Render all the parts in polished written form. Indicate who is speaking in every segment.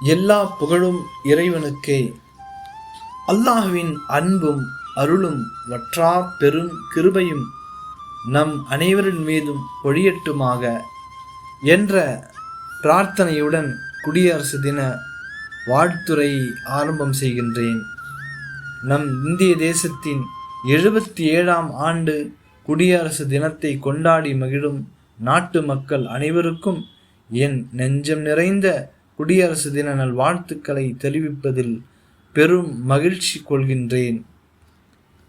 Speaker 1: எல்லா புகழும் இறைவனுக்கே. அல்லாஹ்வின் அன்பும் அருளும் வற்றா பெரும் கிருபையும் நம் அனைவரின் மீதும் பொழியட்டுமாக என்ற பிரார்த்தனையுடன் குடியரசு தின வாழ்த்துரையை ஆரம்பம் செய்கின்றேன். நம் இந்திய தேசத்தின் 77ஆம் ஆண்டு குடியரசு தினத்தை கொண்டாடி மகிழும் நாட்டு மக்கள் அனைவருக்கும் என் நெஞ்சம் நிறைந்த குடியரசு தின நல்வாழ்த்துக்களை தெரிவிப்பதில் பெரும் மகிழ்ச்சி கொள்கின்றேன்.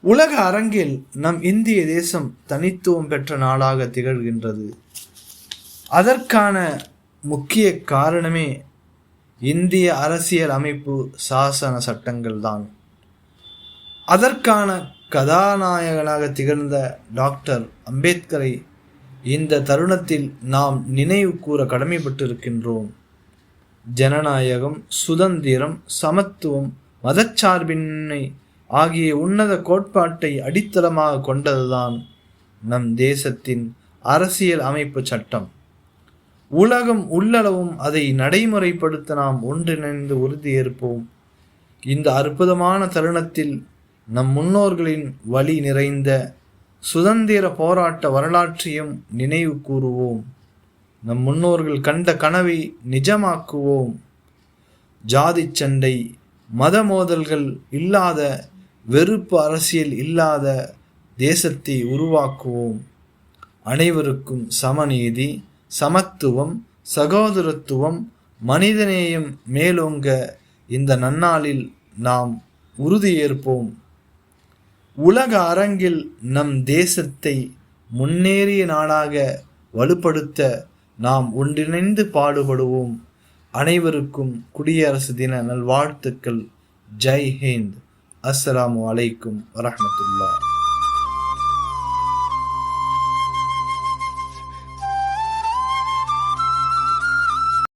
Speaker 1: உலக அரங்கில் நம் இந்திய தேசம் தனித்துவம் பெற்ற நாடாக திகழ்கின்றது. அதற்கான முக்கிய காரணமே இந்திய அரசியல் அமைப்பு சாசன சட்டங்கள்தான். அதற்கான கதாநாயகனாக திகழ்ந்த டாக்டர் அம்பேத்கரை இந்த தருணத்தில் நாம் நினைவு கூற கடமைப்பட்டிருக்கின்றோம். ஜனநாயகம், சுதந்திரம், சமத்துவம், மதச்சார்பின்மை ஆகிய உன்னத கோட்பாட்டை அடித்தளமாக கொண்டதுதான் நம் தேசத்தின் அரசியல் அமைப்பு சட்டம். உலகம் உள்ளளவும் அதை நடைமுறைப்படுத்த நாம் ஒன்றிணைந்து உறுதியேற்போம். இந்த அற்புதமான தருணத்தில் நம் முன்னோர்களின் வழி நிறைந்த சுதந்திர போராட்ட வரலாற்றையும் நினைவு கூறுவோம். நம் முன்னோர்கள் கண்ட கனவை நிஜமாக்குவோம். ஜாதி சண்டை, மத மோதல்கள் இல்லாத, வெறுப்பு அரசியல் இல்லாத தேசத்தை உருவாக்குவோம். அனைவருக்கும் சமநீதி, சமத்துவம், சகோதரத்துவம், மனிதநேயம் மேலோங்க இந்த நன்னாளில் நாம் உறுதியேற்போம். உலக அரங்கில் நம் தேசத்தை முன்னேறிய நாடாக வலுப்படுத்த நாம் ஒன்றிணைந்து பாடுபடுவோம். அனைவருக்கும் குடியரசு தின நல்வாழ்த்துக்கள். ஜெய் ஹிந்த். அஸ்ஸலாமு அலைக்கும் வரஹ்மத்துல்லாஹ்.